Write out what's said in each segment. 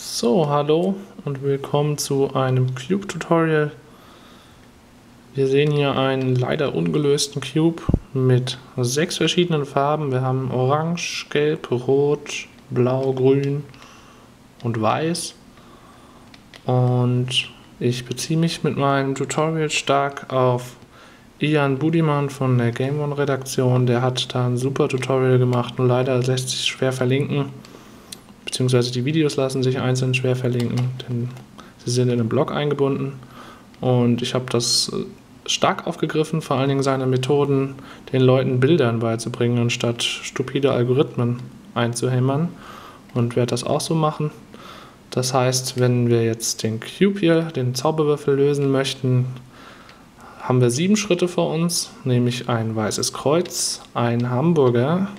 So, hallo und willkommen zu einem Cube-Tutorial. Wir sehen hier einen leider ungelösten Cube mit 6 verschiedenen Farben. Wir haben Orange, Gelb, Rot, Blau, Grün und Weiß. Und ich beziehe mich mit meinem Tutorial stark auf Ian Budiman von der Game One Redaktion. Der hat da ein super Tutorial gemacht, nur leider lässt sich schwer verlinken. Beziehungsweise die Videos lassen sich einzeln schwer verlinken, denn sie sind in einem Blog eingebunden. Und ich habe das stark aufgegriffen, vor allen Dingen seine Methoden, den Leuten Bildern beizubringen, anstatt stupide Algorithmen einzuhämmern. Und werde das auch so machen. Das heißt, wenn wir jetzt den Cube hier, den Zauberwürfel lösen möchten, haben wir 7 Schritte vor uns, nämlich ein weißes Kreuz, ein Hamburger,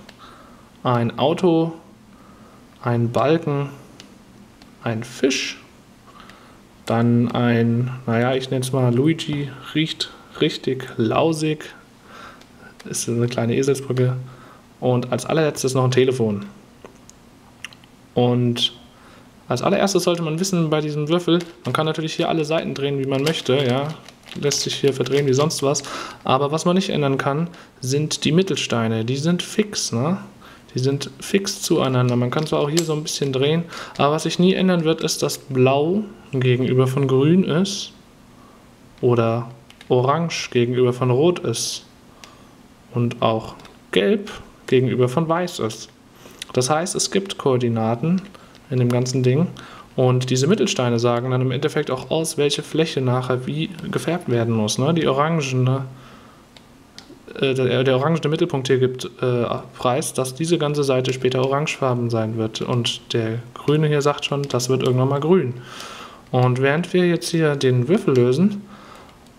ein Auto, ein Balken, ein Fisch, dann ein, naja, ich nenne es mal Luigi, riecht richtig lausig, ist eine kleine Eselsbrücke, und als allerletztes noch ein Telefon. Und als allererstes sollte man wissen bei diesem Würfel, man kann natürlich hier alle Seiten drehen, wie man möchte, ja, lässt sich hier verdrehen wie sonst was, aber was man nicht ändern kann, sind die Mittelsteine, die sind fix, ne? Die sind fix zueinander. Man kann zwar auch hier so ein bisschen drehen, aber was sich nie ändern wird, ist, dass Blau gegenüber von Grün ist oder Orange gegenüber von Rot ist und auch Gelb gegenüber von Weiß ist. Das heißt, es gibt Koordinaten in dem ganzen Ding und diese Mittelsteine sagen dann im Endeffekt auch aus, welche Fläche nachher wie gefärbt werden muss. Ne? Die orangene der orangene Mittelpunkt hier gibt preis, dass diese ganze Seite später orangefarben sein wird. Und der grüne hier sagt schon, das wird irgendwann mal grün. Und während wir jetzt hier den Würfel lösen,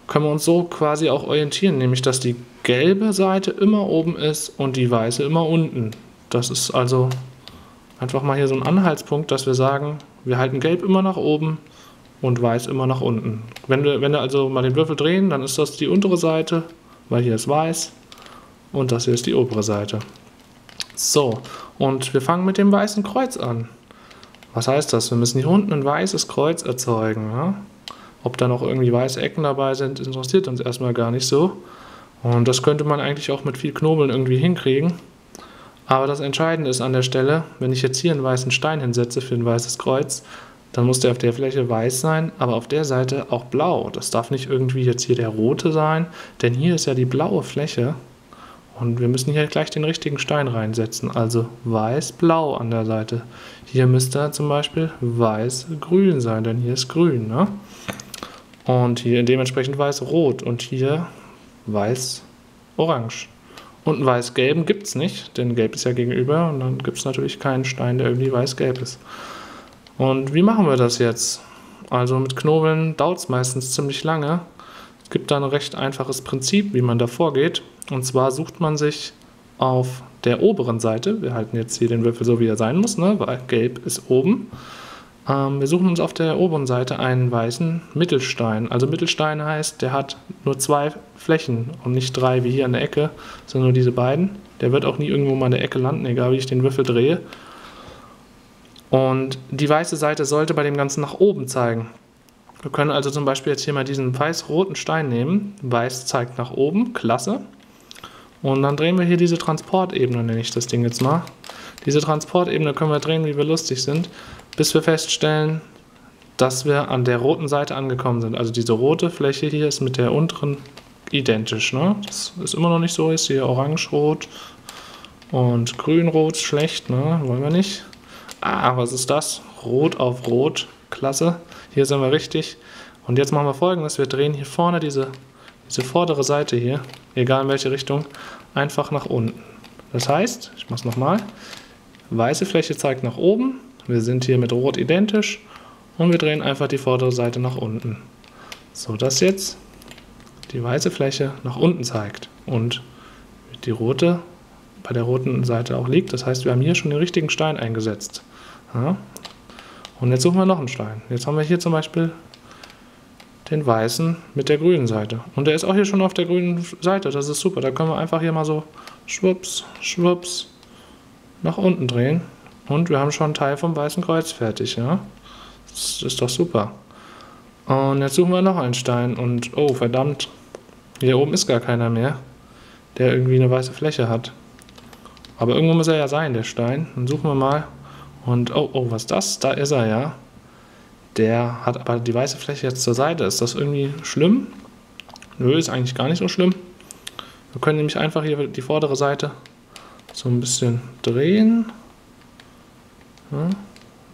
können wir uns so quasi auch orientieren, nämlich dass die gelbe Seite immer oben ist und die weiße immer unten. Das ist also einfach mal hier so ein Anhaltspunkt, dass wir sagen, wir halten gelb immer nach oben und weiß immer nach unten. Wenn wir also mal den Würfel drehen, dann ist das die untere Seite, weil hier ist weiß und das hier ist die obere Seite. So, und wir fangen mit dem weißen Kreuz an. Was heißt das? Wir müssen hier unten ein weißes Kreuz erzeugen. Ja? Ob da noch irgendwie weiße Ecken dabei sind, interessiert uns erstmal gar nicht so. Und das könnte man eigentlich auch mit viel Knobeln irgendwie hinkriegen. Aber das Entscheidende ist an der Stelle, wenn ich jetzt hier einen weißen Stein hinsetze für ein weißes Kreuz, dann muss der auf der Fläche weiß sein, aber auf der Seite auch blau. Das darf nicht irgendwie jetzt hier der rote sein, denn hier ist ja die blaue Fläche und wir müssen hier gleich den richtigen Stein reinsetzen. Also weiß-blau an der Seite. Hier müsste zum Beispiel weiß-grün sein, denn hier ist grün. Ne? Und hier dementsprechend weiß-rot und hier weiß-orange. Und einen weiß-gelben gibt es nicht, denn gelb ist ja gegenüber und dann gibt es natürlich keinen Stein, der irgendwie weiß-gelb ist. Und wie machen wir das jetzt? Also mit Knobeln dauert es meistens ziemlich lange. Es gibt da ein recht einfaches Prinzip, wie man da vorgeht. Und zwar sucht man sich auf der oberen Seite, wir halten jetzt hier den Würfel so, wie er sein muss, ne? Weil gelb ist oben. Wir suchen uns auf der oberen Seite einen weißen Mittelstein. Also Mittelstein heißt, der hat nur 2 Flächen und nicht 3 wie hier an der Ecke, sondern nur diese beiden. Der wird auch nie irgendwo mal an der Ecke landen, egal wie ich den Würfel drehe. Und die weiße Seite sollte bei dem Ganzen nach oben zeigen. Wir können also zum Beispiel jetzt hier mal diesen weiß-roten Stein nehmen. Weiß zeigt nach oben, klasse. Und dann drehen wir hier diese Transportebene, nenne ich das Ding jetzt mal. Diese Transportebene können wir drehen, wie wir lustig sind, bis wir feststellen, dass wir an der roten Seite angekommen sind. Also diese rote Fläche hier ist mit der unteren identisch. Ne? Das ist immer noch nicht so, ist hier orange-rot und grün-rot schlecht, ne? Wollen wir nicht. Ah, was ist das? Rot auf Rot. Klasse. Hier sind wir richtig. Und jetzt machen wir Folgendes. Wir drehen hier vorne diese vordere Seite hier, egal in welche Richtung, einfach nach unten. Das heißt, ich mache es nochmal. Weiße Fläche zeigt nach oben. Wir sind hier mit Rot identisch. Und wir drehen einfach die vordere Seite nach unten. So dass jetzt die weiße Fläche nach unten zeigt. Und die rote bei der roten Seite auch liegt. Das heißt, wir haben hier schon den richtigen Stein eingesetzt. Ja. Und jetzt suchen wir noch einen Stein. Jetzt haben wir hier zum Beispiel den weißen mit der grünen Seite. Und der ist auch hier schon auf der grünen Seite. Das ist super. Da können wir einfach hier mal so schwupps, schwupps nach unten drehen. Und wir haben schon einen Teil vom weißen Kreuz fertig. Ja. Das ist doch super. Und jetzt suchen wir noch einen Stein und oh verdammt, hier oben ist gar keiner mehr, der irgendwie eine weiße Fläche hat. Aber irgendwo muss er ja sein, der Stein. Dann suchen wir mal. Und oh, was ist das? Da ist er ja. Der hat aber die weiße Fläche jetzt zur Seite. Ist das irgendwie schlimm? Nö, ist eigentlich gar nicht so schlimm. Wir können nämlich einfach hier die vordere Seite so ein bisschen drehen. Ja.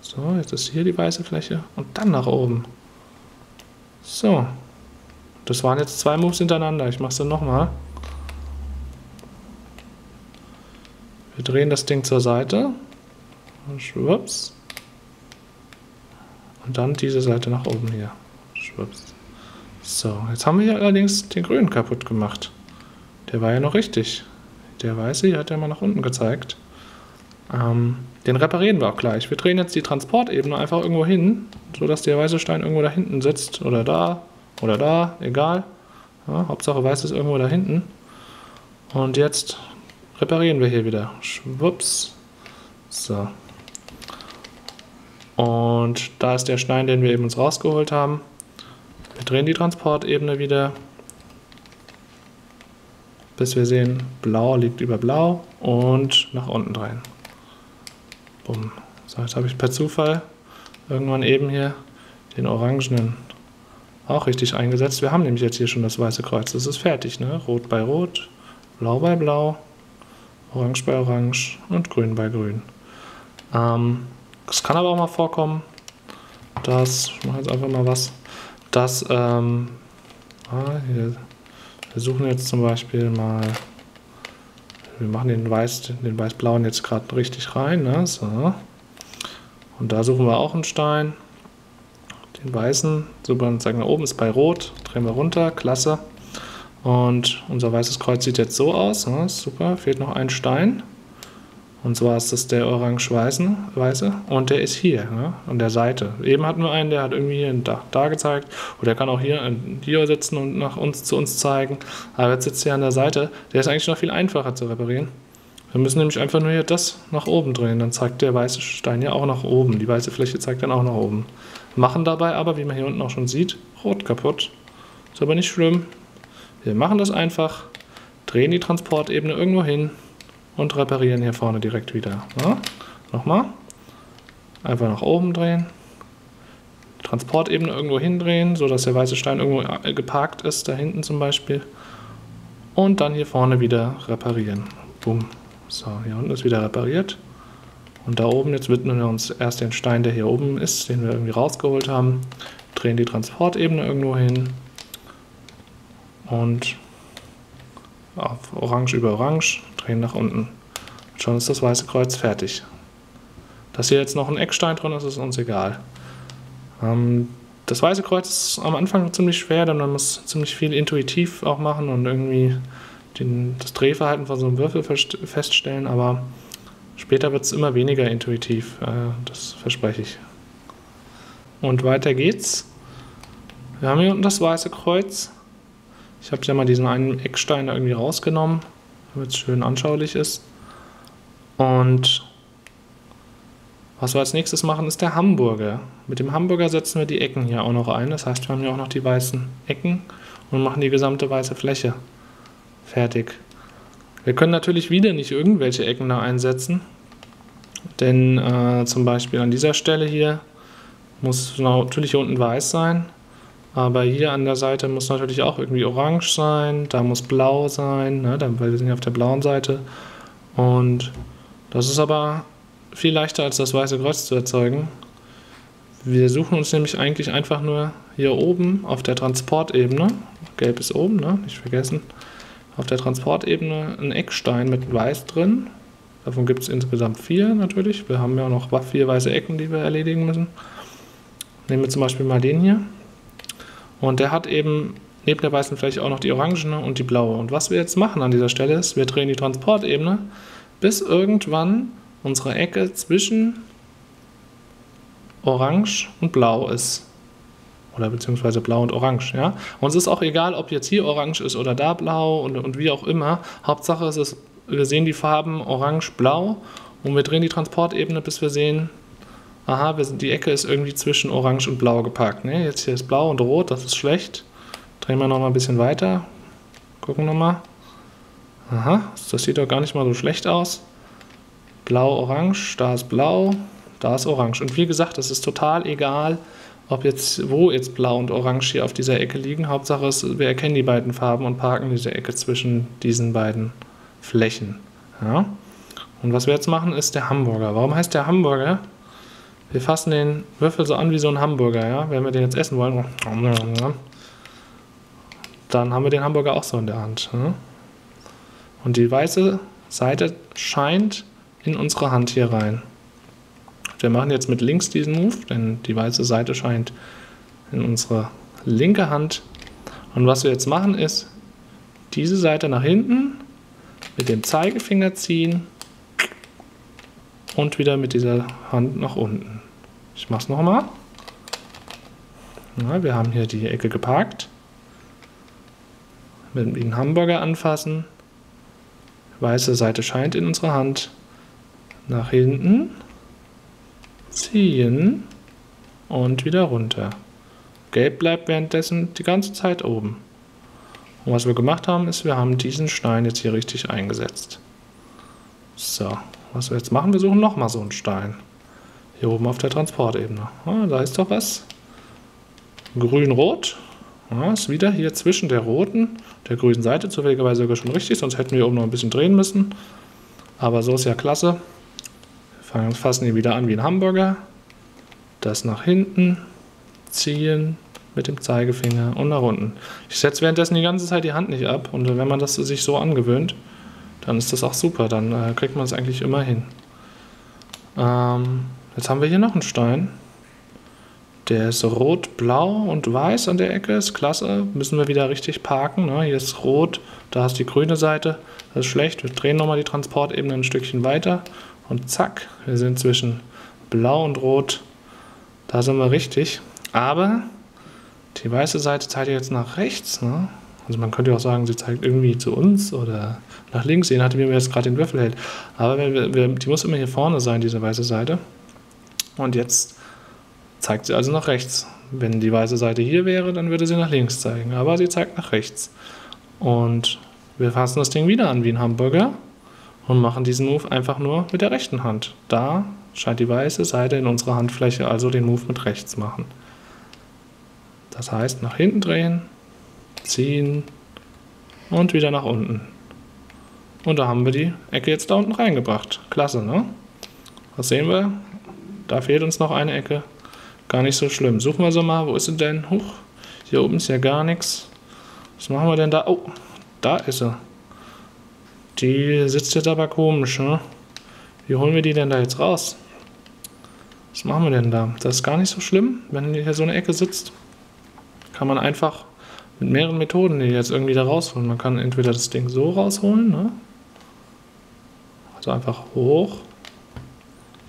So, jetzt ist hier die weiße Fläche und dann nach oben. So. Das waren jetzt 2 Moves hintereinander. Ich mache es dann nochmal. Wir drehen das Ding zur Seite. Schwupps. Und dann diese Seite nach oben hier. Schwupps. So, jetzt haben wir hier allerdings den grünen kaputt gemacht. Der war ja noch richtig. Der weiße hier hat ja mal nach unten gezeigt. Den reparieren wir auch gleich. Wir drehen jetzt die Transportebene einfach irgendwo hin, sodass der weiße Stein irgendwo da hinten sitzt. Oder da, egal. Ja, Hauptsache weiß ist irgendwo da hinten. Und jetzt reparieren wir hier wieder. Schwupps. So. Und da ist der Stein, den wir eben uns rausgeholt haben. Wir drehen die Transportebene wieder, bis wir sehen, blau liegt über blau und nach unten drehen. Bumm. So, jetzt habe ich per Zufall irgendwann eben hier den orangenen auch richtig eingesetzt. Wir haben nämlich jetzt hier schon das weiße Kreuz. Das ist fertig, ne? Rot bei Rot, Blau bei Blau, Orange bei Orange und Grün bei Grün. Es kann aber auch mal vorkommen, dass, ich mache jetzt einfach mal was, dass, wir suchen jetzt zum Beispiel mal, wir machen den weiß-blauen jetzt gerade richtig rein, ne? So. Und da suchen wir auch einen Stein, den weißen, super, und sagen wir oben ist bei Rot, drehen wir runter, klasse. Und unser weißes Kreuz sieht jetzt so aus, ne? Super, fehlt noch ein Stein. Und zwar ist das der orange-weiße und der ist hier, ne, an der Seite. Eben hatten wir einen, der hat irgendwie hier da gezeigt. Oder der kann auch hier sitzen und zu uns zeigen. Aber jetzt sitzt er an der Seite. Der ist eigentlich noch viel einfacher zu reparieren. Wir müssen nämlich einfach nur hier das nach oben drehen. Dann zeigt der weiße Stein ja auch nach oben. Die weiße Fläche zeigt dann auch nach oben. Machen dabei aber, wie man hier unten auch schon sieht, rot kaputt. Ist aber nicht schlimm. Wir machen das einfach, drehen die Transportebene irgendwo hin und reparieren hier vorne direkt wieder. Ja? Nochmal. Einfach nach oben drehen. Transportebene irgendwo hindrehen, sodass der weiße Stein irgendwo geparkt ist, da hinten zum Beispiel. Und dann hier vorne wieder reparieren. Bumm. So, hier unten ist wieder repariert. Und da oben, jetzt widmen wir uns erst den Stein, der hier oben ist, den wir irgendwie rausgeholt haben. Drehen die Transportebene irgendwo hin. Und auf Orange über Orange, drehen nach unten. Und schon ist das weiße Kreuz fertig. Dass hier jetzt noch ein Eckstein drin ist, ist uns egal. Das weiße Kreuz ist am Anfang ziemlich schwer, denn man muss ziemlich viel intuitiv auch machen und irgendwie das Drehverhalten von so einem Würfel feststellen, aber später wird es immer weniger intuitiv, das verspreche ich. Und weiter geht's. Wir haben hier unten das weiße Kreuz. Ich habe ja mal diesen einen Eckstein da irgendwie rausgenommen, damit es schön anschaulich ist. Und was wir als nächstes machen, ist der Hamburger. Mit dem Hamburger setzen wir die Ecken hier auch noch ein. Das heißt, wir haben hier auch noch die weißen Ecken und machen die gesamte weiße Fläche fertig. Wir können natürlich wieder nicht irgendwelche Ecken da einsetzen, denn zum Beispiel an dieser Stelle hier muss natürlich hier unten weiß sein. Aber hier an der Seite muss natürlich auch irgendwie orange sein, da muss blau sein, ne, weil wir sind ja auf der blauen Seite. Und das ist aber viel leichter als das weiße Kreuz zu erzeugen. Wir suchen uns nämlich eigentlich einfach nur hier oben auf der Transportebene, gelb ist oben, ne, nicht vergessen, auf der Transportebene einen Eckstein mit weiß drin. Davon gibt es insgesamt 4 natürlich. Wir haben ja auch noch 4 weiße Ecken, die wir erledigen müssen. Nehmen wir zum Beispiel mal den hier. Und der hat eben neben der weißen Fläche auch noch die orangene und die blaue. Und was wir jetzt machen an dieser Stelle ist, wir drehen die Transportebene, bis irgendwann unsere Ecke zwischen orange und blau ist. Oder beziehungsweise blau und orange. Ja? Uns ist auch egal, ob jetzt hier orange ist oder da blau und wie auch immer. Hauptsache ist wir sehen die Farben orange, blau und wir drehen die Transportebene, bis wir sehen, aha, die Ecke ist irgendwie zwischen Orange und Blau geparkt. Ne? Jetzt hier ist Blau und Rot, das ist schlecht. Drehen wir nochmal ein bisschen weiter. Gucken nochmal. Aha, das sieht doch gar nicht mal so schlecht aus. Blau, Orange, da ist Blau, da ist Orange. Und wie gesagt, es ist total egal, ob jetzt, wo jetzt Blau und Orange hier auf dieser Ecke liegen. Hauptsache ist, wir erkennen die beiden Farben und parken diese Ecke zwischen diesen beiden Flächen. Ja? Und was wir jetzt machen, ist der Hamburger. Warum heißt der Hamburger? Wir fassen den Würfel so an wie so ein Hamburger. Ja? Wenn wir den jetzt essen wollen, dann haben wir den Hamburger auch so in der Hand. Ja? Und die weiße Seite scheint in unsere Hand hier rein. Wir machen jetzt mit links diesen Move, denn die weiße Seite scheint in unsere linke Hand. Und was wir jetzt machen ist, diese Seite nach hinten mit dem Zeigefinger ziehen und wieder mit dieser Hand nach unten. Ich mache es nochmal. Ja, wir haben hier die Ecke geparkt. Mit dem Hamburger anfassen. Weiße Seite scheint in unsere Hand. Nach hinten. Ziehen. Und wieder runter. Gelb bleibt währenddessen die ganze Zeit oben. Und was wir gemacht haben, ist, wir haben diesen Stein jetzt hier richtig eingesetzt. So, was wir jetzt machen, wir suchen nochmal so einen Stein. Hier oben auf der Transportebene. Ah, da ist doch was. Grün-Rot. Ja, ist wieder hier zwischen der roten, der grünen Seite, zufälligerweise sogar schon richtig, sonst hätten wir oben noch ein bisschen drehen müssen. Aber so ist ja klasse. Wir fassen ihn wieder an wie ein Hamburger. Das nach hinten, ziehen mit dem Zeigefinger und nach unten. Ich setze währenddessen die ganze Zeit die Hand nicht ab und wenn man das sich so angewöhnt, dann ist das auch super, dann kriegt man es eigentlich immer hin. Jetzt haben wir hier noch einen Stein. Der ist rot, blau und weiß an der Ecke, ist klasse. Müssen wir wieder richtig parken. Ne? Hier ist rot, da ist die grüne Seite. Das ist schlecht. Wir drehen nochmal die Transportebene ein Stückchen weiter. Und zack, wir sind zwischen blau und rot. Da sind wir richtig. Aber die weiße Seite zeigt jetzt nach rechts. Ne? Also man könnte auch sagen, sie zeigt irgendwie zu uns oder nach links, je nachdem, wie man jetzt gerade den Würfel hält. Aber die muss immer hier vorne sein, diese weiße Seite. Und jetzt zeigt sie also nach rechts. Wenn die weiße Seite hier wäre, dann würde sie nach links zeigen. Aber sie zeigt nach rechts. Und wir fassen das Ding wieder an wie ein Hamburger und machen diesen Move einfach nur mit der rechten Hand. Da scheint die weiße Seite in unserer Handfläche, also den Move mit rechts machen. Das heißt, nach hinten drehen, ziehen und wieder nach unten. Und da haben wir die Ecke jetzt da unten reingebracht. Klasse, ne? Was sehen wir? Da fehlt uns noch eine Ecke. Gar nicht so schlimm. Suchen wir sie mal. Wo ist sie denn? Huch, hier oben ist ja gar nichts. Was machen wir denn da? Oh, da ist sie. Die sitzt jetzt aber komisch, ne? Wie holen wir die denn da jetzt raus? Was machen wir denn da? Das ist gar nicht so schlimm, wenn hier so eine Ecke sitzt. Kann man einfach mit mehreren Methoden die jetzt irgendwie da rausholen. Man kann entweder das Ding so rausholen, ne? Also einfach hoch.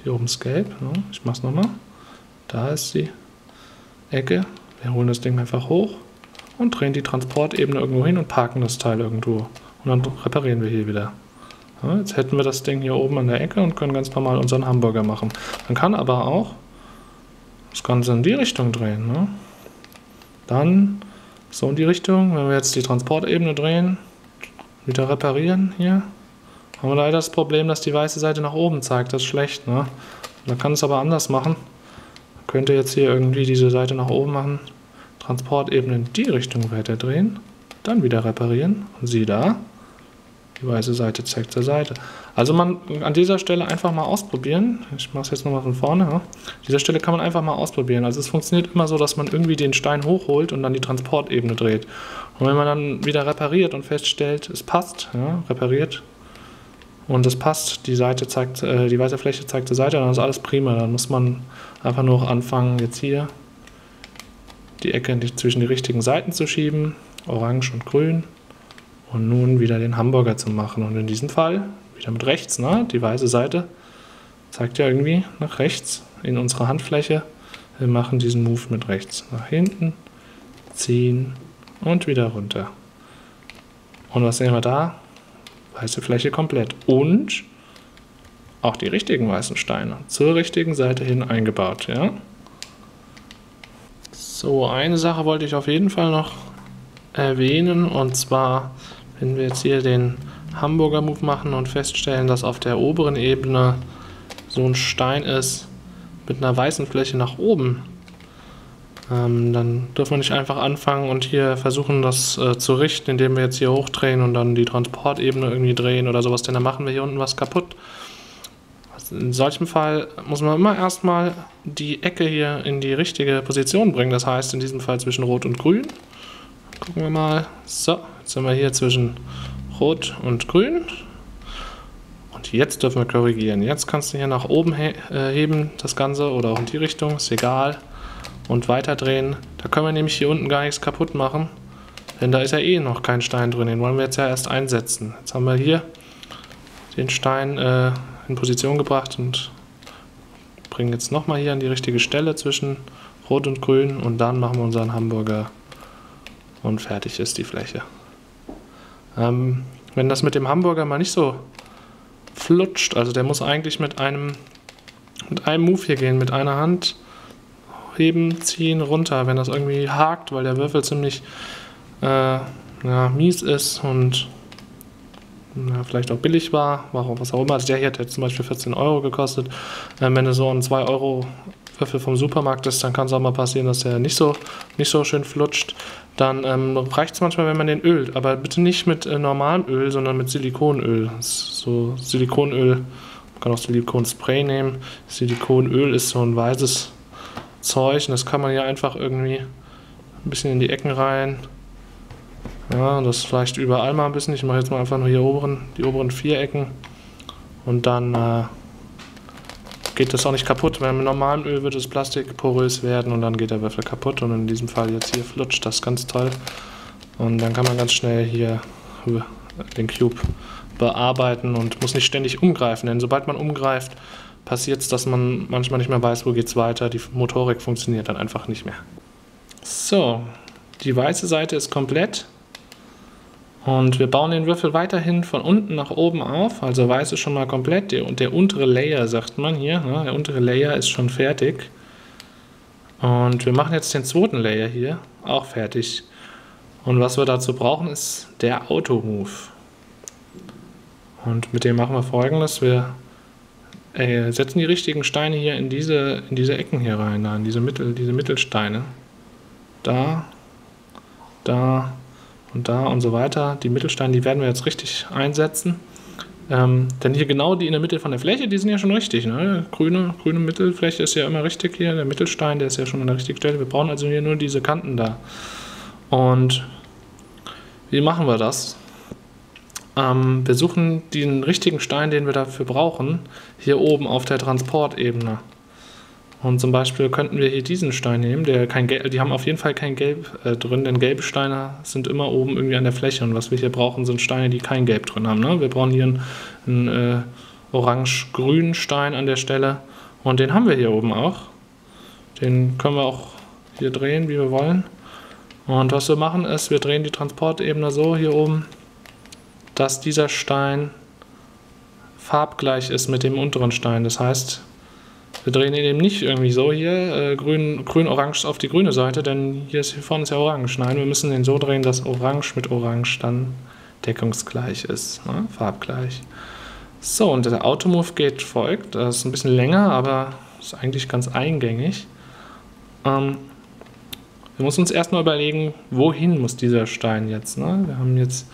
Hier oben ist gelb, ne? Ich mach's nochmal. Da ist die Ecke. Wir holen das Ding einfach hoch und drehen die Transportebene irgendwo hin und parken das Teil irgendwo. Und dann reparieren wir hier wieder. Ja, jetzt hätten wir das Ding hier oben an der Ecke und können ganz normal unseren Hamburger machen. Man kann aber auch das Ganze in die Richtung drehen. Ne? Dann so in die Richtung. Wenn wir jetzt die Transportebene drehen, wieder reparieren hier, haben wir leider das Problem, dass die weiße Seite nach oben zeigt. Das ist schlecht. Ne? Man kann es aber anders machen. Man könnte jetzt hier irgendwie diese Seite nach oben machen, Transportebene in die Richtung weiter drehen, dann wieder reparieren und siehe da, die weiße Seite zeigt zur Seite. Also man an dieser Stelle einfach mal ausprobieren. Ich mache es jetzt nochmal von vorne. Ja. An dieser Stelle kann man einfach mal ausprobieren. Also es funktioniert immer so, dass man irgendwie den Stein hochholt und dann die Transportebene dreht. Und wenn man dann wieder repariert und feststellt, es passt, ja, repariert und es passt, die Seite zeigt, die weiße Fläche zeigt zur Seite, dann ist alles prima. Dann muss man einfach nur anfangen, jetzt hier die Ecke zwischen die richtigen Seiten zu schieben, orange und grün. Und nun wieder den Hamburger zu machen. Und in diesem Fall wieder mit rechts. Ne? Die weiße Seite zeigt ja irgendwie nach rechts in unsere Handfläche. Wir machen diesen Move mit rechts. Nach hinten, ziehen und wieder runter. Und was sehen wir da? Weiße Fläche komplett. Und auch die richtigen weißen Steine zur richtigen Seite hin eingebaut. Ja? So, eine Sache wollte ich auf jeden Fall noch erwähnen, und zwar, wenn wir jetzt hier den Hamburger Move machen und feststellen, dass auf der oberen Ebene so ein Stein ist mit einer weißen Fläche nach oben, dann dürfen wir nicht einfach anfangen und hier versuchen, das zu richten, indem wir jetzt hier hochdrehen und dann die Transportebene irgendwie drehen oder sowas, denn dann machen wir hier unten was kaputt. In solchem Fall muss man immer erstmal die Ecke hier in die richtige Position bringen, das heißt in diesem Fall zwischen Rot und Grün. Gucken wir mal. So, jetzt sind wir hier zwischen Rot und Grün. Und jetzt dürfen wir korrigieren. Jetzt kannst du hier nach oben heben, das Ganze, oder auch in die Richtung, ist egal. Und weiter drehen. Da können wir nämlich hier unten gar nichts kaputt machen, denn da ist ja eh noch kein Stein drin. Den wollen wir jetzt ja erst einsetzen. Jetzt haben wir hier den Stein in Position gebracht und bringen jetzt nochmal hier an die richtige Stelle zwischen Rot und Grün, und dann machen wir unseren Hamburger und fertig ist die Fläche. Wenn das mit dem Hamburger mal nicht so flutscht, also der muss eigentlich mit einem Move hier gehen, mit einer Hand heben, ziehen, runter, wenn das irgendwie hakt, weil der Würfel ziemlich mies ist und vielleicht auch billig war, was auch immer. Also der hier hat jetzt zum Beispiel 14 Euro gekostet. Wenn du so ein 2 Euro Würfel vom Supermarkt ist, dann kann es auch mal passieren, dass der nicht so schön flutscht. Dann reicht es manchmal, wenn man den ölt, aber bitte nicht mit normalem Öl, sondern mit Silikonöl. So Silikonöl, man kann auch Silikonspray nehmen. Silikonöl ist so ein weißes Zeug, und das kann man hier einfach irgendwie ein bisschen in die Ecken rein. Ja, das vielleicht überall mal ein bisschen. Ich mache jetzt mal einfach nur hier die oberen 4 Ecken, und dann geht das auch nicht kaputt. Weil mit normalem Öl wird das Plastik porös werden und dann geht der Würfel kaputt, und in diesem Fall jetzt hier flutscht das ganz toll. Und dann kann man ganz schnell hier den Cube bearbeiten und muss nicht ständig umgreifen, denn sobald man umgreift, passiert es, dass man manchmal nicht mehr weiß, wo geht es weiter. Die Motorik funktioniert dann einfach nicht mehr. So, die weiße Seite ist komplett. Und wir bauen den Würfel weiterhin von unten nach oben auf, also weiß ist schon mal komplett, der untere Layer, sagt man hier, ne? Der untere Layer ist schon fertig. Und wir machen jetzt den zweiten Layer hier auch fertig. Und was wir dazu brauchen, ist der Auto-Move. Und mit dem machen wir Folgendes: Wir setzen die richtigen Steine hier in diese Ecken hier rein, in diese Mittelsteine. Da, da und da und so weiter. Die Mittelsteine, die werden wir jetzt richtig einsetzen. Denn hier genau die in der Mitte von der Fläche, die sind ja schon richtig. Ne? Grüne Mittelfläche ist ja immer richtig hier. Der Mittelstein, der ist ja schon an der richtigen Stelle. Wir brauchen also hier nur diese Kanten da. Und wie machen wir das? Wir suchen den richtigen Stein, den wir dafür brauchen, hier oben auf der Transportebene. Und zum Beispiel könnten wir hier diesen Stein nehmen, die haben auf jeden Fall kein Gelb drin, denn gelbe Steine sind immer oben irgendwie an der Fläche. Und was wir hier brauchen, sind Steine, die kein Gelb drin haben. Ne? Wir brauchen hier einen orange-grünen Stein an der Stelle. Und den haben wir hier oben auch. Den können wir auch hier drehen, wie wir wollen. Und was wir machen ist, wir drehen die Transportebene so hier oben, dass dieser Stein farbgleich ist mit dem unteren Stein. Das heißt, wir drehen ihn eben nicht irgendwie so hier, grün-orange auf die grüne Seite, denn hier vorne ist ja orange. Nein, wir müssen den so drehen, dass orange mit orange dann deckungsgleich ist, ne? Farbgleich. So, und der Automove geht folgt. Das ist ein bisschen länger, aber ist eigentlich ganz eingängig. Wir müssen uns erstmal überlegen, wohin muss dieser Stein jetzt. Ne? Wir haben jetzt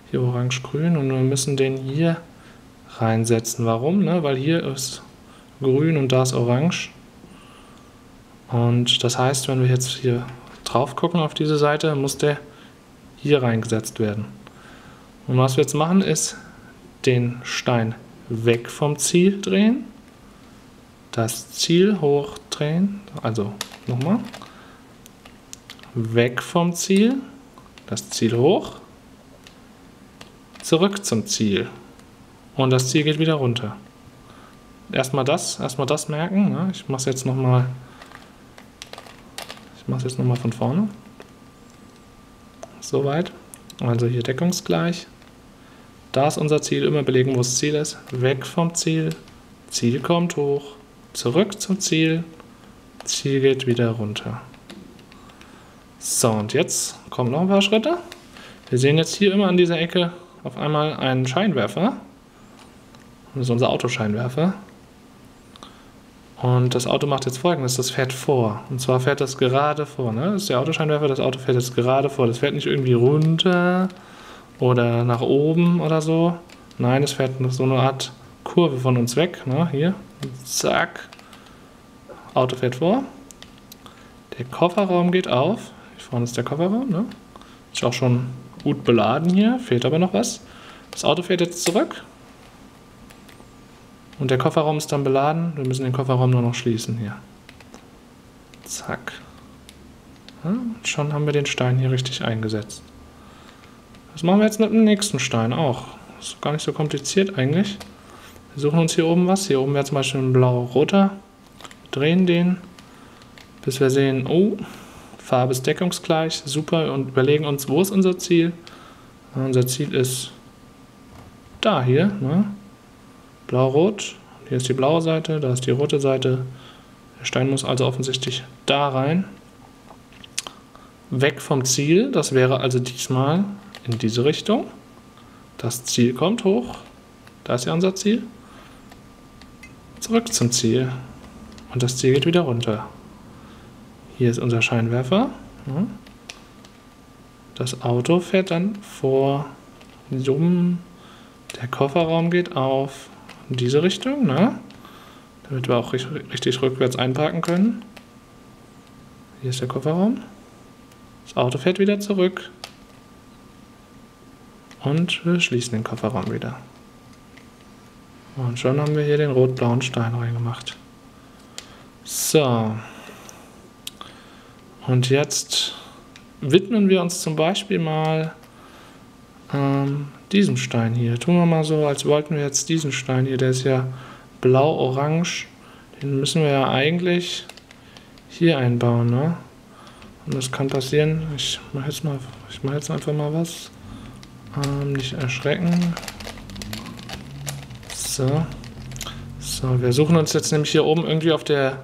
hier orange-grün und wir müssen den hier reinsetzen. Warum? Ne? Weil hier ist grün und da ist orange. Und das heißt, wenn wir jetzt hier drauf gucken auf diese Seite, muss der hier reingesetzt werden. Und was wir jetzt machen, ist den Stein weg vom Ziel drehen, das Ziel hochdrehen, also nochmal, weg vom Ziel, das Ziel hoch, zurück zum Ziel und das Ziel geht wieder runter. Erstmal das merken, ne? Ich mache es jetzt nochmal von vorne. Soweit. Also hier deckungsgleich. Da ist unser Ziel, immer belegen, wo das Ziel ist. Weg vom Ziel, Ziel kommt hoch, zurück zum Ziel, Ziel geht wieder runter. So, und jetzt kommen noch ein paar Schritte. Wir sehen jetzt hier immer an dieser Ecke auf einmal einen Scheinwerfer. Das ist unser Autoscheinwerfer. Und das Auto macht jetzt Folgendes, das fährt vor. Und zwar fährt das gerade vor. Ne? Das ist der Autoscheinwerfer, das Auto fährt jetzt gerade vor. Das fährt nicht irgendwie runter oder nach oben oder so. Nein, es fährt so eine Art Kurve von uns weg. Ne? Hier, zack. Auto fährt vor. Der Kofferraum geht auf. Hier vorne ist der Kofferraum. Ne? Ist auch schon gut beladen hier, fehlt aber noch was. Das Auto fährt jetzt zurück. Und der Kofferraum ist dann beladen. Wir müssen den Kofferraum nur noch schließen hier. Zack. Ja, schon haben wir den Stein hier richtig eingesetzt. Das machen wir jetzt mit dem nächsten Stein auch. Das ist gar nicht so kompliziert eigentlich. Wir suchen uns hier oben was. Hier oben wäre zum Beispiel ein blau-roter. Drehen den, bis wir sehen, oh, Farbe ist deckungsgleich. Super. Und überlegen uns, wo ist unser Ziel? Unser Ziel ist da hier. Ne? Blau-Rot, hier ist die blaue Seite, da ist die rote Seite. Der Stein muss also offensichtlich da rein. Weg vom Ziel, das wäre also diesmal in diese Richtung. Das Ziel kommt hoch, da ist ja unser Ziel. Zurück zum Ziel und das Ziel geht wieder runter. Hier ist unser Scheinwerfer. Das Auto fährt dann vor, der Kofferraum geht auf. In diese Richtung, ne? Damit wir auch richtig rückwärts einparken können. Hier ist der Kofferraum. Das Auto fährt wieder zurück. Und wir schließen den Kofferraum wieder. Und schon haben wir hier den rot-blauen Stein reingemacht. So. Und jetzt widmen wir uns zum Beispiel mal diesem Stein hier. Tun wir mal so, als wollten wir jetzt diesen Stein hier, der ist ja blau-orange. Den müssen wir ja eigentlich hier einbauen, ne? Und das kann passieren. Ich mache jetzt einfach mal was. Nicht erschrecken. So. So, wir suchen uns jetzt nämlich hier oben irgendwie auf der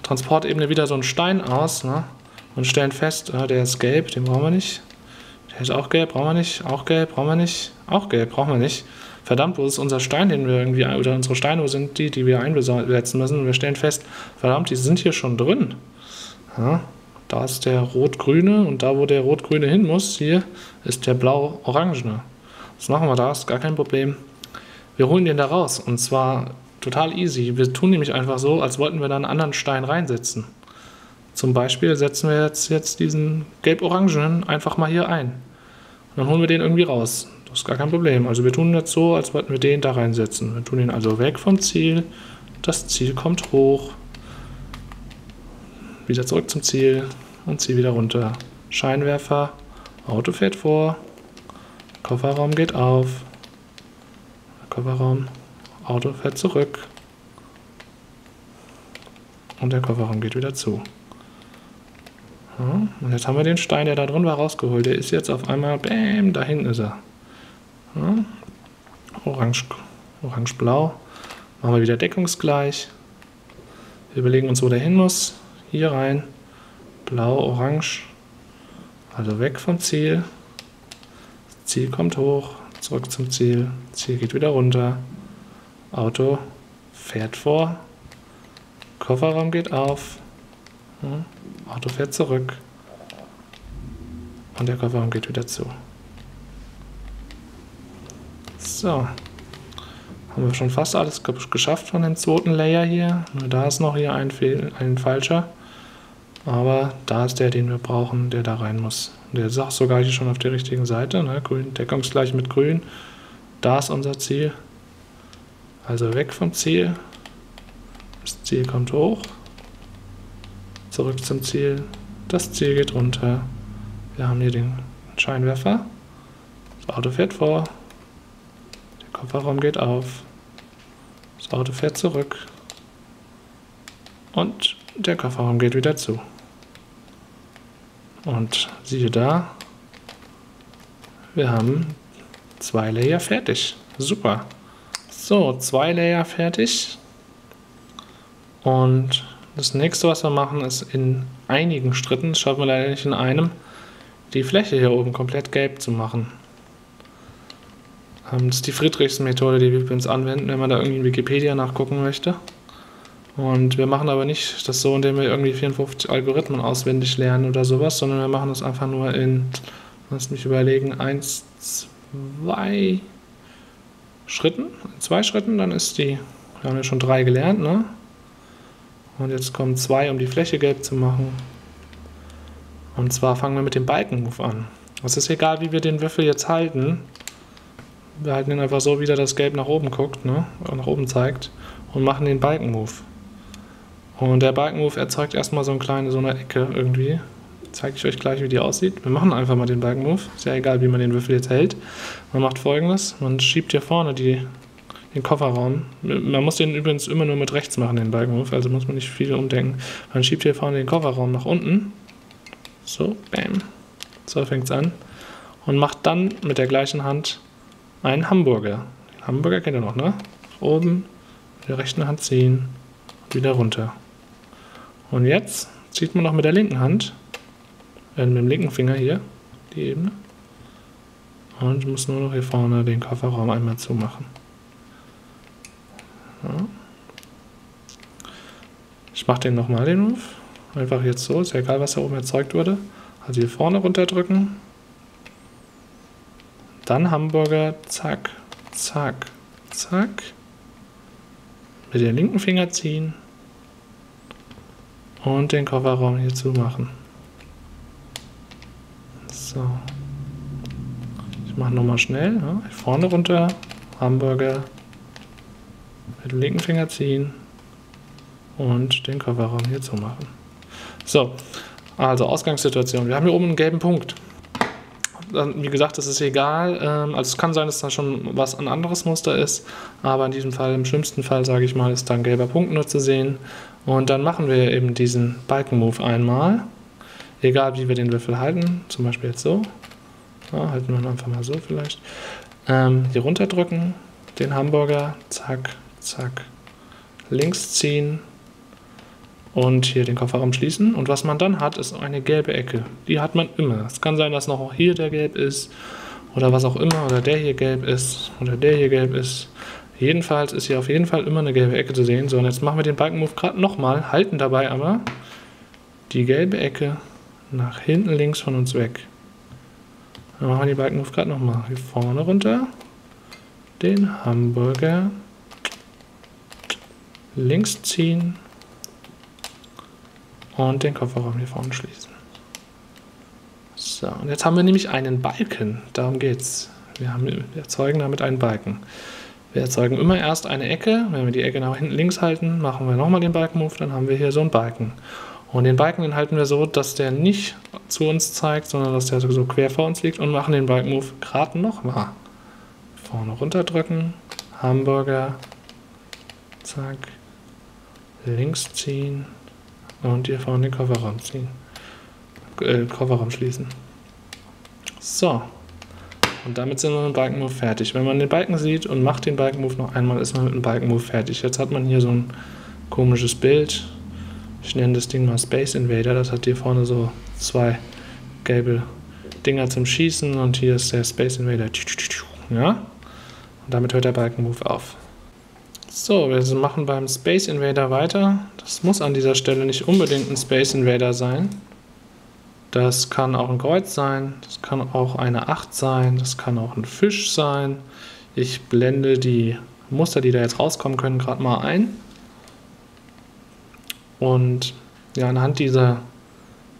Transportebene wieder so einen Stein aus, ne? Und stellen fest, der ist gelb, den brauchen wir nicht. Der ist auch gelb, brauchen wir nicht. Auch gelb, brauchen wir nicht. Auch gelb, brauchen wir nicht. Verdammt, wo ist unser Stein, den wir irgendwie, oder unsere Steine, wo sind die wir einsetzen müssen? Und wir stellen fest, verdammt, die sind hier schon drin. Ja, da ist der rot-grüne und da, wo der rot-grüne hin muss, hier ist der blau-orangene. Was machen wir da? Ist gar kein Problem. Wir holen den da raus und zwar total easy. Wir tun nämlich einfach so, als wollten wir da einen anderen Stein reinsetzen. Zum Beispiel setzen wir jetzt diesen gelb-orangenen einfach mal hier ein. Und dann holen wir den irgendwie raus. Das ist gar kein Problem. Also wir tun jetzt so, als wollten wir den da reinsetzen. Wir tun ihn also weg vom Ziel. Das Ziel kommt hoch. Wieder zurück zum Ziel und Ziel wieder runter. Scheinwerfer, Auto fährt vor. Kofferraum geht auf. Kofferraum, Auto fährt zurück. Und der Kofferraum geht wieder zu. Ja, und jetzt haben wir den Stein, der da drin war, rausgeholt. Der ist jetzt auf einmal, bäm, da hinten ist er. Ja, orange-blau. Machen wir wieder deckungsgleich. Wir überlegen uns, wo der hin muss. Hier rein. Blau, orange. Also weg vom Ziel. Das Ziel kommt hoch. Zurück zum Ziel. Ziel geht wieder runter. Auto fährt vor. Kofferraum geht auf. Ja, Auto fährt zurück. Und der Kofferraum geht wieder zu. So. Haben wir schon fast alles geschafft von dem zweiten Layer hier. Nur da ist noch hier ein falscher. Aber da ist der, den wir brauchen, der da rein muss. Der ist auch sogar hier schon auf der richtigen Seite. Ne? Grün, deckungsgleich mit grün. Da ist unser Ziel. Also weg vom Ziel. Das Ziel kommt hoch. Zurück zum Ziel. Das Ziel geht runter. Wir haben hier den Scheinwerfer. Das Auto fährt vor. Der Kofferraum geht auf. Das Auto fährt zurück. Und der Kofferraum geht wieder zu. Und siehe da, wir haben 2 Layer fertig. Super. So, 2 Layer fertig. Und das nächste, was wir machen, ist in einigen Schritten, das schaffen wir leider nicht in einem, die Fläche hier oben komplett gelb zu machen. Das ist die Friedrichs-Methode, die wir übrigens anwenden, wenn man da irgendwie in Wikipedia nachgucken möchte. Und wir machen aber nicht das so, indem wir irgendwie 54 Algorithmen auswendig lernen oder sowas, sondern wir machen das einfach nur in, lass mich überlegen, 1, 2 Schritten. In 2 Schritten, dann ist die, wir haben ja schon 3 gelernt, ne? Und jetzt kommen 2, um die Fläche gelb zu machen. Und zwar fangen wir mit dem Balken-Move an. Es ist egal, wie wir den Würfel jetzt halten. Wir halten ihn einfach so, wie der das Gelb nach oben guckt, ne? Nach oben zeigt. Und machen den Balken-Move. Und der Balken-Move erzeugt erstmal so eine Ecke irgendwie. Zeige ich euch gleich, wie die aussieht. Wir machen einfach mal den Balken-Move. Ist ja egal, wie man den Würfel jetzt hält. Man macht Folgendes. Man schiebt hier vorne den Kofferraum. Man muss den übrigens immer nur mit rechts machen, den Balken-Move. Also muss man nicht viel umdenken. Man schiebt hier vorne den Kofferraum nach unten. So, bam. So fängt es an. Und macht dann mit der gleichen Hand einen Hamburger. Den Hamburger kennt ihr noch, ne? Nach oben, mit der rechten Hand ziehen und wieder runter. Und jetzt zieht man noch mit der linken Hand, mit dem linken Finger hier, die Ebene. Und muss nur noch hier vorne den Kofferraum einmal zumachen. Ja. Ich mache den nochmal, den Move. Einfach jetzt so, ist ja egal, was da oben erzeugt wurde. Also hier vorne runterdrücken. Dann Hamburger, zack, zack, zack. Mit dem linken Finger ziehen. Und den Kofferraum hier zumachen. So. Ich mache nochmal schnell. Ja. Vorne runter, Hamburger. Mit dem linken Finger ziehen. Und den Kofferraum hier zumachen. So, also Ausgangssituation. Wir haben hier oben einen gelben Punkt. Wie gesagt, das ist egal. Also es kann sein, dass da schon was ein anderes Muster ist. Aber in diesem Fall, im schlimmsten Fall, sage ich mal, ist da ein gelber Punkt nur zu sehen. Und dann machen wir eben diesen Balken-Move einmal. Egal, wie wir den Würfel halten. Zum Beispiel jetzt so. Ja, halten wir ihn einfach mal so vielleicht. Hier runterdrücken. Den Hamburger. Zack, zack. Links ziehen. Und hier den Kofferraum schließen. Und was man dann hat, ist eine gelbe Ecke. Die hat man immer. Es kann sein, dass noch hier der gelb ist. Oder was auch immer. Oder der hier gelb ist. Oder der hier gelb ist. Jedenfalls ist hier auf jeden Fall immer eine gelbe Ecke zu sehen. So, und jetzt machen wir den Balken-Move gerade nochmal. Halten dabei aber die gelbe Ecke nach hinten links von uns weg. Dann machen wir den Balken-Move gerade nochmal. Hier vorne runter. Den Hamburger. Links ziehen. Und den Kofferraum hier vorne schließen. So, und jetzt haben wir nämlich einen Balken. Darum geht's. Wir erzeugen damit einen Balken. Wir erzeugen immer erst eine Ecke. Wenn wir die Ecke nach hinten links halten, machen wir nochmal den Balken-Move, dann haben wir hier so einen Balken. Und den Balken, den halten wir so, dass der nicht zu uns zeigt, sondern dass der so quer vor uns liegt und machen den Balken-Move gerade nochmal. Vorne runterdrücken, Hamburger, zack, links ziehen. Und hier vorne den Kofferraum ziehen. Kofferraum schließen. So. Und damit sind wir mit dem Balken-Move fertig. Wenn man den Balken sieht und macht den Balken-Move noch einmal, ist man mit dem Balken-Move fertig. Jetzt hat man hier so ein komisches Bild. Ich nenne das Ding mal Space Invader. Das hat hier vorne so 2 gelbe Dinger zum Schießen. Und hier ist der Space Invader. Ja? Und damit hört der Balken-Move auf. So, wir machen beim Space Invader weiter. Das muss an dieser Stelle nicht unbedingt ein Space Invader sein. Das kann auch ein Kreuz sein, das kann auch eine 8 sein, das kann auch ein Fisch sein. Ich blende die Muster, die da jetzt rauskommen können, gerade mal ein. Und ja, anhand dieser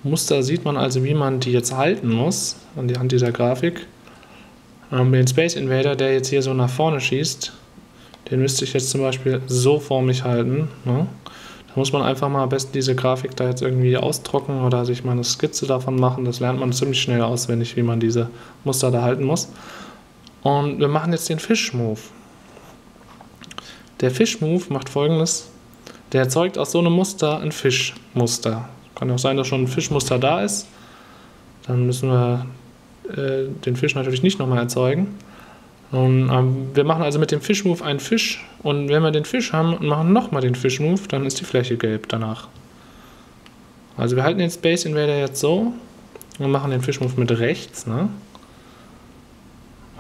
Muster sieht man also, wie man die jetzt halten muss, anhand dieser Grafik. Den Space Invader, der jetzt hier so nach vorne schießt, den müsste ich jetzt zum Beispiel so vor mich halten. Ne? Da muss man einfach mal am besten diese Grafik da jetzt irgendwie ausdrucken oder sich mal eine Skizze davon machen. Das lernt man ziemlich schnell auswendig, wie man diese Muster da halten muss. Und wir machen jetzt den Fish-Move. Der Fish-Move macht Folgendes. Der erzeugt aus so einem Muster ein Fischmuster. Kann auch sein, dass schon ein Fischmuster da ist. Dann müssen wir den Fisch natürlich nicht nochmal erzeugen. Und, wir machen also mit dem Fish-Move einen Fisch und wenn wir den Fisch haben und machen nochmal den Fish-Move, dann ist die Fläche gelb danach. Also wir halten den Space Invader jetzt so und machen den Fish-Move mit rechts, ne?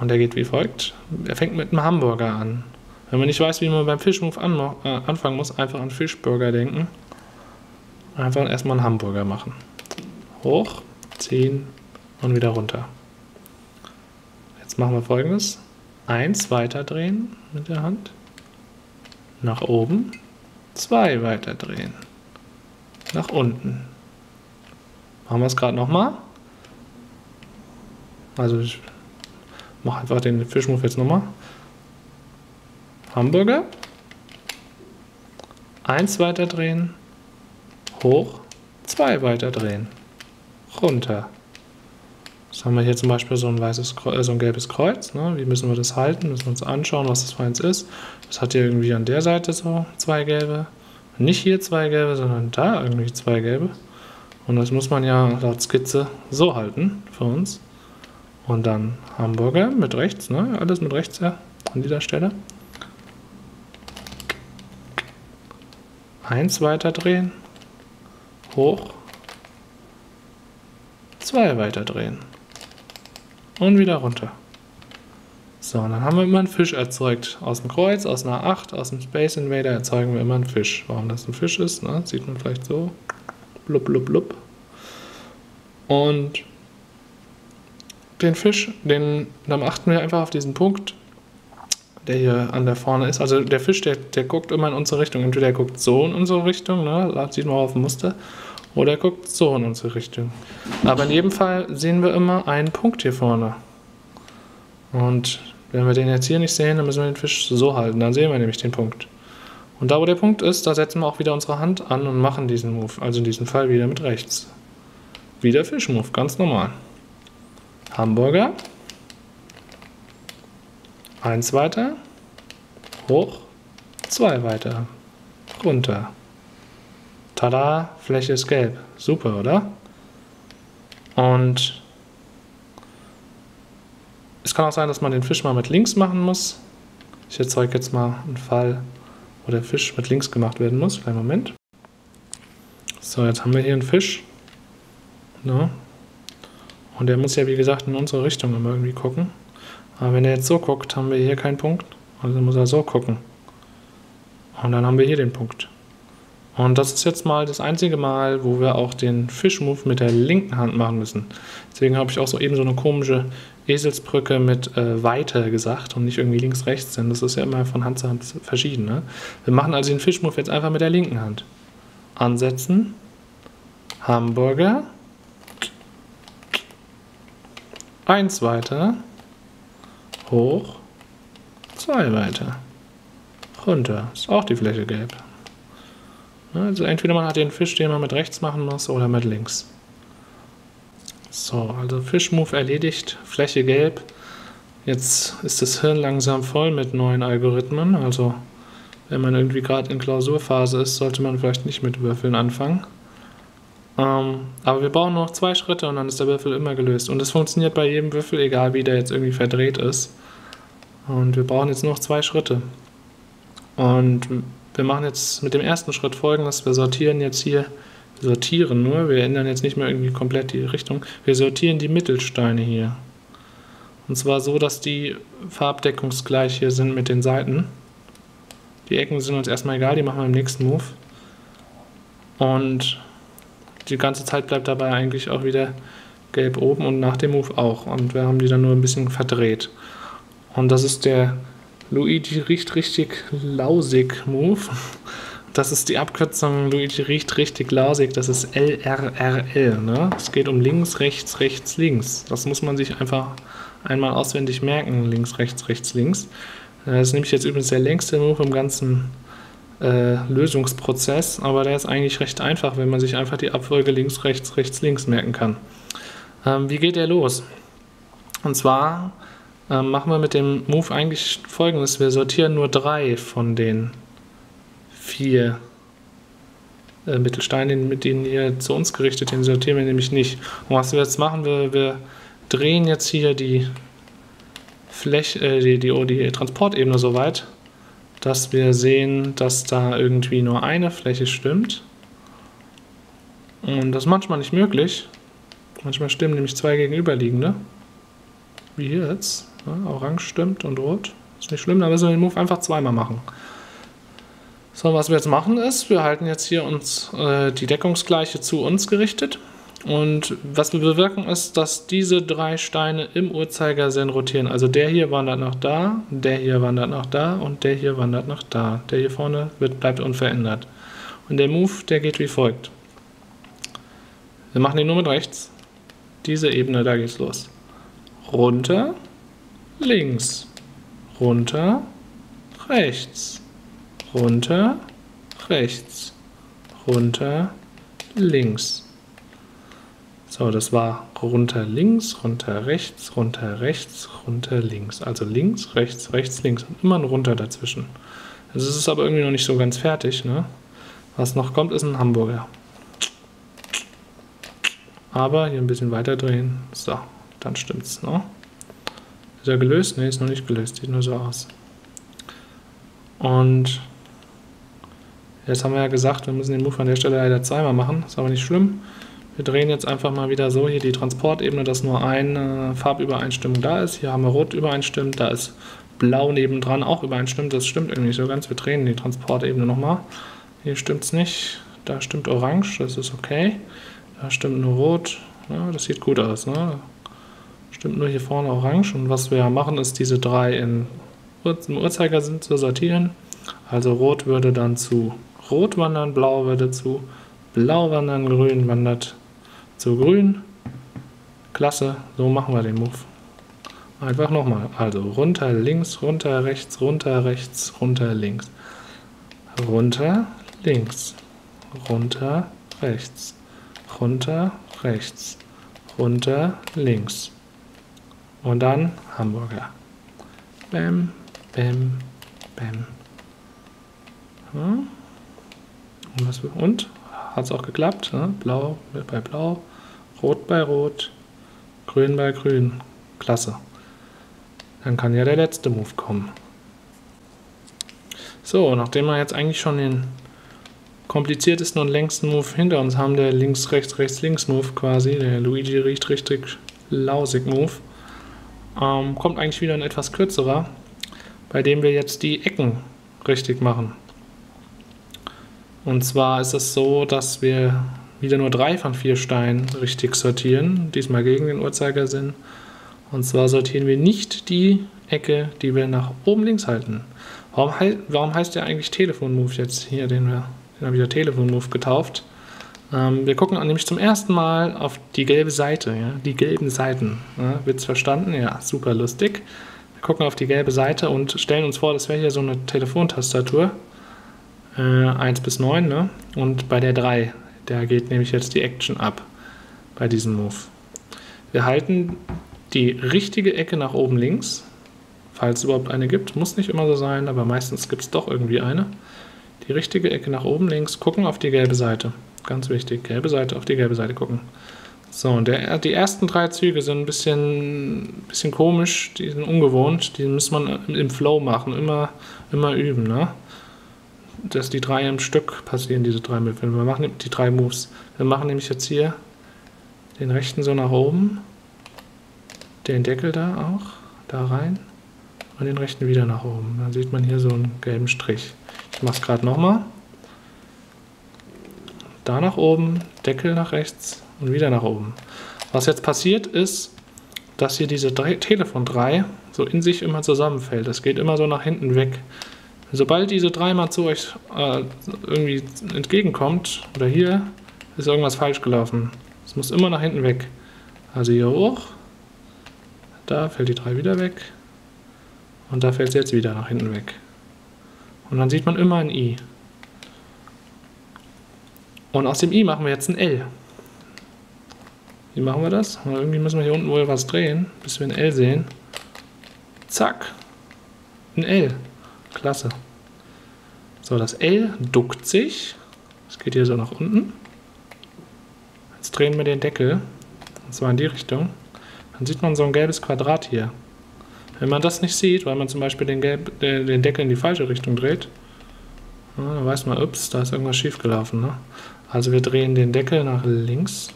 Und der geht wie folgt. Er fängt mit einem Hamburger an. Wenn man nicht weiß, wie man beim Fish-Move anfangen muss, einfach an Fischburger denken. Einfach erstmal einen Hamburger machen. Hoch, ziehen und wieder runter. Jetzt machen wir Folgendes. 1 weiter drehen mit der Hand. Nach oben. 2 weiter drehen. Nach unten. Machen wir es gerade nochmal. Also ich mache einfach den Fish-Move jetzt nochmal. Hamburger. 1 weiter drehen. Hoch. 2 weiter drehen. Runter. Jetzt haben wir hier zum Beispiel so ein gelbes Kreuz. Ne? Wie müssen wir das halten? Müssen wir uns anschauen, was das für eins ist. Das hat hier irgendwie an der Seite so 2 gelbe. Nicht hier 2 gelbe, sondern da irgendwie 2 gelbe. Und das muss man ja laut Skizze so halten für uns. Und dann Hamburger mit rechts, ne? Alles mit rechts, ja, an dieser Stelle. 1 weiter drehen. Hoch. 2 weiter drehen. Und wieder runter. So, und dann haben wir immer einen Fisch erzeugt. Aus dem Kreuz, aus einer 8, aus dem Space Invader erzeugen wir immer einen Fisch. Warum das ein Fisch ist, ne? Sieht man vielleicht so. Blub, blub, blub. Und den Fisch, dann achten wir einfach auf diesen Punkt, der hier an der vorne ist. Also der Fisch, der guckt immer in unsere Richtung. Entweder er guckt so in unsere Richtung, ne? Das sieht man auf dem Muster. Oder er guckt so in unsere Richtung. Aber in jedem Fall sehen wir immer einen Punkt hier vorne. Und wenn wir den jetzt hier nicht sehen, dann müssen wir den Fisch so halten. Dann sehen wir nämlich den Punkt. Und da, wo der Punkt ist, da setzen wir auch wieder unsere Hand an und machen diesen Move. Also in diesem Fall wieder mit rechts. Wieder Fish-Move, ganz normal. Hamburger. 1 weiter. Hoch. 2 weiter. Runter. Tada, Fläche ist gelb. Super, oder? Und es kann auch sein, dass man den Fisch mal mit links machen muss. Ich erzeuge jetzt mal einen Fall, wo der Fisch mit links gemacht werden muss. Kleinen Moment. So, jetzt haben wir hier einen Fisch. Ja. Und der muss ja, wie gesagt, in unsere Richtung immer irgendwie gucken. Aber wenn er jetzt so guckt, haben wir hier keinen Punkt. Also muss er so gucken. Und dann haben wir hier den Punkt. Und das ist jetzt mal das einzige Mal, wo wir auch den Fish-Move mit der linken Hand machen müssen. Deswegen habe ich auch so eben so eine komische Eselsbrücke mit weiter gesagt und nicht irgendwie links-rechts, denn das ist ja immer von Hand zu Hand verschieden. Ne? Wir machen also den Fish-Move jetzt einfach mit der linken Hand. Ansetzen. Hamburger. 1 weiter. Hoch. 2 weiter. Runter. Ist auch die Fläche gelb. Also entweder man hat den Fisch, den man mit rechts machen muss, oder mit links. So, also Fish-Move erledigt, Fläche gelb. Jetzt ist das Hirn langsam voll mit neuen Algorithmen. Also wenn man irgendwie gerade in Klausurphase ist, sollte man vielleicht nicht mit Würfeln anfangen. Aber wir brauchen noch 2 Schritte und dann ist der Würfel immer gelöst. Und es funktioniert bei jedem Würfel, egal wie der jetzt irgendwie verdreht ist. Und wir brauchen jetzt noch 2 Schritte. Und wir machen jetzt mit dem ersten Schritt Folgendes: Wir sortieren jetzt hier, wir ändern jetzt nicht mehr irgendwie komplett die Richtung. Wir sortieren die Mittelsteine hier. Und zwar so, dass die farbdeckungsgleich hier sind mit den Seiten. Die Ecken sind uns erstmal egal, die machen wir im nächsten Move. Und die ganze Zeit bleibt dabei eigentlich auch wieder gelb oben und nach dem Move auch. Und wir haben die dann nur ein bisschen verdreht. Und das ist der Luigi riecht richtig lausig Move. Das ist die Abkürzung Luigi riecht richtig lausig. Das ist LRRL. Ne? Es geht um links, rechts, rechts, links. Das muss man sich einfach einmal auswendig merken. Links, rechts, rechts, links. Das ist nämlich jetzt übrigens der längste Move im ganzen Lösungsprozess. Aber der ist eigentlich recht einfach, wenn man sich einfach die Abfolge links, rechts, rechts, links merken kann. Wie geht der los? Und zwar machen wir mit dem Move eigentlich Folgendes: Wir sortieren nur 3 von den 4 Mittelsteinen, mit denen ihr zu uns gerichtet, den sortieren wir nämlich nicht. Und was wir jetzt machen, wir drehen jetzt hier die die Transportebene so weit, dass wir sehen, dass da irgendwie nur eine Fläche stimmt. Und das ist manchmal nicht möglich. Manchmal stimmen nämlich zwei gegenüberliegende. Wie hier jetzt. Ja, Orange stimmt und Rot. Ist nicht schlimm, da müssen wir den Move einfach zweimal machen. So, was wir jetzt machen ist, wir halten jetzt hier uns die Deckungsgleiche zu uns gerichtet. Und was wir bewirken ist, dass diese drei Steine im Uhrzeigersinn rotieren. Also der hier wandert nach da, der hier wandert nach da und der hier wandert nach da. Der hier vorne bleibt unverändert. Und der Move, der geht wie folgt. Wir machen ihn nur mit rechts. Diese Ebene, da geht's los. Runter, links, runter, rechts, runter, rechts, runter, links. So, das war runter, links, runter, rechts, runter, rechts, runter, links. Also links, rechts, rechts, links und immer ein Runter dazwischen. Das ist aber irgendwie noch nicht so ganz fertig, ne? Was noch kommt, ist ein Hamburger. Aber hier ein bisschen weiter drehen. So, dann stimmt's, ne? Ist er gelöst? Ne, ist noch nicht gelöst. Sieht nur so aus. Und jetzt haben wir ja gesagt, wir müssen den Move an der Stelle leider zweimal machen. Ist aber nicht schlimm. Wir drehen jetzt einfach mal wieder so hier die Transportebene, dass nur eine Farbübereinstimmung da ist. Hier haben wir Rot übereinstimmt, da ist Blau nebendran auch übereinstimmt. Das stimmt irgendwie nicht so ganz. Wir drehen die Transportebene nochmal. Hier stimmt es nicht. Da stimmt Orange, das ist okay. Da stimmt nur Rot. Ja, das sieht gut aus, ne? Stimmt nur hier vorne Orange. Und was wir machen, ist diese drei im Uhrzeigersinn zu sortieren. Also Rot würde dann zu Rot wandern, Blau würde zu Blau wandern, Grün wandert zu Grün. Klasse, so machen wir den Move. Einfach nochmal. Also runter, links, runter, rechts, runter, rechts, runter, links. Runter, links, runter, rechts, runter, rechts, runter, links. Und dann Hamburger. Bam, bam, bam. Und hat es auch geklappt. Ne? Blau bei Blau, Rot bei Rot, Grün bei Grün. Klasse. Dann kann ja der letzte Move kommen. So, nachdem wir jetzt eigentlich schon den kompliziertesten und längsten Move hinter uns haben, der Links-Rechts-Rechts-Links-Move quasi, der Luigi riecht richtig lausig Move, kommt eigentlich wieder ein etwas kürzerer, bei dem wir jetzt die Ecken richtig machen. Und zwar ist es so, dass wir wieder nur 3 von 4 Steinen richtig sortieren, diesmal gegen den Uhrzeigersinn. Und zwar sortieren wir nicht die Ecke, die wir nach oben links halten. Warum heißt der eigentlich Telefon-Move jetzt hier, den habe ich ja Telefon-Move getauft. Wir gucken nämlich zum ersten Mal auf die gelbe Seite, ja? Die gelben Seiten. Ja? Wird's verstanden? Ja, super lustig. Wir gucken auf die gelbe Seite und stellen uns vor, das wäre hier so eine Telefontastatur. 1 bis 9, ne? Und bei der 3, da geht nämlich jetzt die Action ab bei diesem Move. Wir halten die richtige Ecke nach oben links, falls es überhaupt eine gibt. Muss nicht immer so sein, aber meistens gibt es doch irgendwie eine. Die richtige Ecke nach oben links, gucken auf die gelbe Seite. Ganz wichtig, gelbe Seite, auf die gelbe Seite gucken. So, und die ersten 3 Züge sind ein bisschen komisch, die sind ungewohnt, die muss man im Flow machen, immer üben, ne? Dass die 3 im Stück passieren, diese 3 Moves. Wir machen die 3 Moves. Wir machen nämlich jetzt hier den rechten so nach oben, den Deckel da auch, da rein und den rechten wieder nach oben. Dann sieht man hier so einen gelben Strich. Ich mache es gerade nochmal. Da nach oben, Deckel nach rechts und wieder nach oben. Was jetzt passiert ist, dass hier diese Telefon 3 so in sich immer zusammenfällt. Das geht immer so nach hinten weg. Sobald diese 3 mal zu euch irgendwie entgegenkommt, oder hier, ist irgendwas falsch gelaufen. Es muss immer nach hinten weg. Also hier hoch, da fällt die 3 wieder weg und da fällt sie jetzt wieder nach hinten weg. Und dann sieht man immer ein I. Und aus dem I machen wir jetzt ein L. Wie machen wir das? Irgendwie müssen wir hier unten wohl was drehen, bis wir ein L sehen. Zack, ein L. Klasse. So, das L duckt sich. Es geht hier so nach unten. Jetzt drehen wir den Deckel. Und zwar in die Richtung. Dann sieht man so ein gelbes Quadrat hier. Wenn man das nicht sieht, weil man zum Beispiel den Deckel in die falsche Richtung dreht, dann weiß man, ups, da ist irgendwas schief gelaufen. Ne? Also wir drehen den Deckel nach links,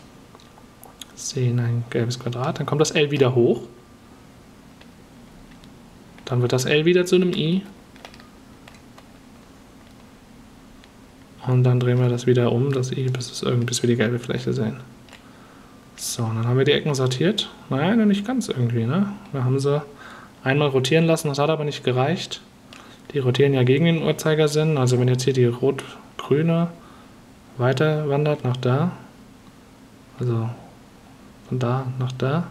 sehen ein gelbes Quadrat, dann kommt das L wieder hoch, dann wird das L wieder zu einem I und dann drehen wir das wieder um, das I, bis wir die gelbe Fläche sehen. So, dann haben wir die Ecken sortiert. Naja, noch nicht ganz irgendwie, ne? Wir haben sie einmal rotieren lassen, das hat aber nicht gereicht. Die rotieren ja gegen den Uhrzeigersinn, also wenn jetzt hier die rot-grüne weiter wandert nach da, also von da nach da,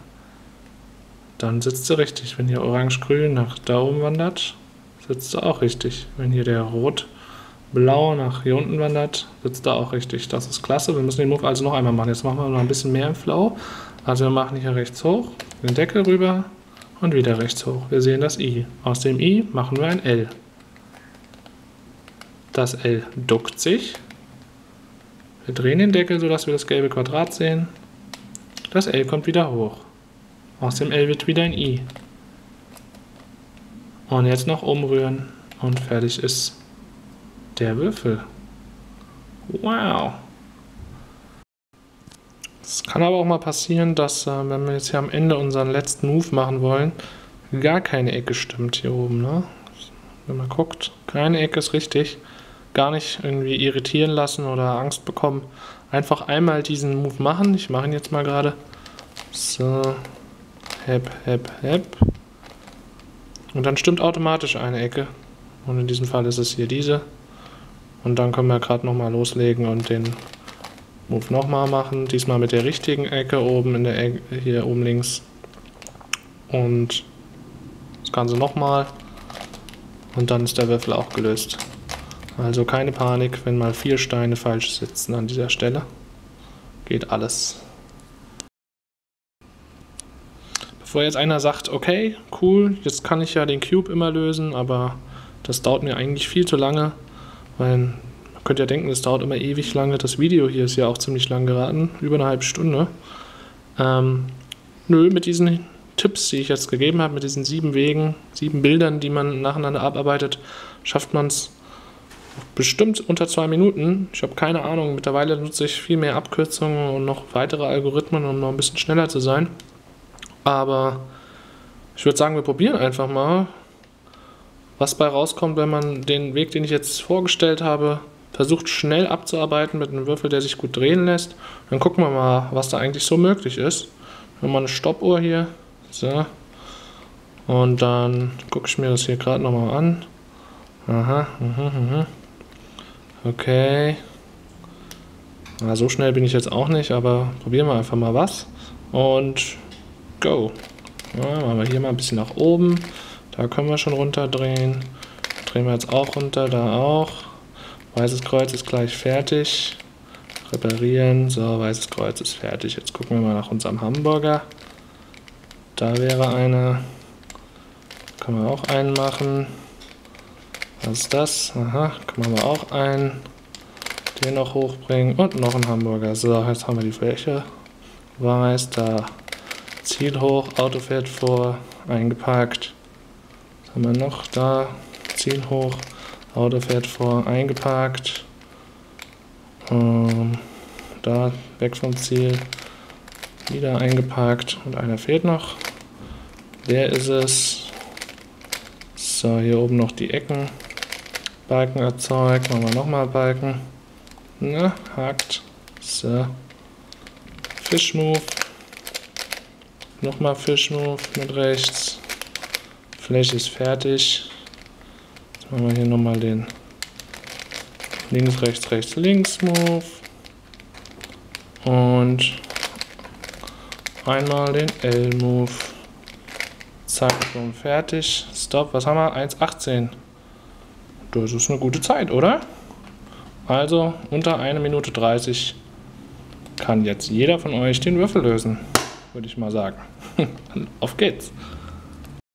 dann sitzt sie richtig. Wenn hier orange-grün nach da oben wandert, sitzt sie auch richtig. Wenn hier der rot-blau nach hier unten wandert, sitzt da auch richtig. Das ist klasse. Wir müssen den Move also noch einmal machen. Jetzt machen wir noch ein bisschen mehr im Flow. Also wir machen hier rechts hoch, den Deckel rüber und wieder rechts hoch. Wir sehen das I. Aus dem I machen wir ein L. Das L duckt sich. Wir drehen den Deckel, sodass wir das gelbe Quadrat sehen. Das L kommt wieder hoch. Aus dem L wird wieder ein I. Und jetzt noch umrühren und fertig ist der Würfel. Wow! Es kann aber auch mal passieren, dass, wenn wir jetzt hier am Ende unseren letzten Move machen wollen, gar keine Ecke stimmt hier oben. Ne? Wenn man guckt, keine Ecke ist richtig. Gar nicht irgendwie irritieren lassen oder Angst bekommen. Einfach einmal diesen Move machen. Ich mache ihn jetzt mal gerade. So. Hep, hep, hep. Und dann stimmt automatisch eine Ecke. Und in diesem Fall ist es hier diese. Und dann können wir gerade nochmal loslegen und den Move nochmal machen. Diesmal mit der richtigen Ecke oben in der Ecke, hier oben links. Und das Ganze nochmal. Und dann ist der Würfel auch gelöst. Also keine Panik, wenn mal 4 Steine falsch sitzen an dieser Stelle. Geht alles. Bevor jetzt einer sagt, okay, cool, jetzt kann ich ja den Cube immer lösen, aber das dauert mir eigentlich viel zu lange, weil man könnte ja denken, es dauert immer ewig lange. Das Video hier ist ja auch ziemlich lang geraten, über eine halbe Stunde. Nö, mit diesen Tipps, die ich jetzt gegeben habe, mit diesen 7 Wegen, 7 Bildern, die man nacheinander abarbeitet, schafft man es bestimmt unter 2 Minuten. Ich habe keine Ahnung, mittlerweile nutze ich viel mehr Abkürzungen und noch weitere Algorithmen, um noch ein bisschen schneller zu sein. Aber ich würde sagen, wir probieren einfach mal, was bei rauskommt, wenn man den Weg, den ich jetzt vorgestellt habe, versucht schnell abzuarbeiten mit einem Würfel, der sich gut drehen lässt. Dann gucken wir mal, was da eigentlich so möglich ist. Wir haben mal eine Stoppuhr hier. So. Und dann gucke ich mir das hier gerade nochmal an. Aha, okay. Na, so schnell bin ich jetzt auch nicht, aber probieren wir einfach mal was. Und go. Ja, machen wir hier mal ein bisschen nach oben. Da können wir schon runterdrehen. Drehen wir jetzt auch runter, da auch. Weißes Kreuz ist gleich fertig. Reparieren. So, weißes Kreuz ist fertig. Jetzt gucken wir mal nach unserem Hamburger. Da wäre einer. Können wir auch einen machen. Was ist das? Aha, können wir auch einen. Den noch hochbringen. Und noch einen Hamburger. So, jetzt haben wir die Fläche. Weiß, da. Ziel hoch, Auto fährt vor. Eingeparkt. Was haben wir noch? Da. Ziel hoch. Auto fährt vor. Eingeparkt. Da. Weg vom Ziel. Wieder eingeparkt. Und einer fehlt noch. Der ist es. So, hier oben noch die Ecken. Balken erzeugt. Machen wir nochmal Balken. Na, hakt. So. Fish-Move. Nochmal Fish-Move mit rechts. Fläche ist fertig. Jetzt machen wir hier nochmal den links, rechts, rechts, links Move. Und einmal den L-Move. Zack, schon fertig. Stop, was haben wir? 1,18. Das ist eine gute Zeit, oder? Also unter 1 Minute 30 kann jetzt jeder von euch den Würfel lösen, würde ich mal sagen. Auf geht's!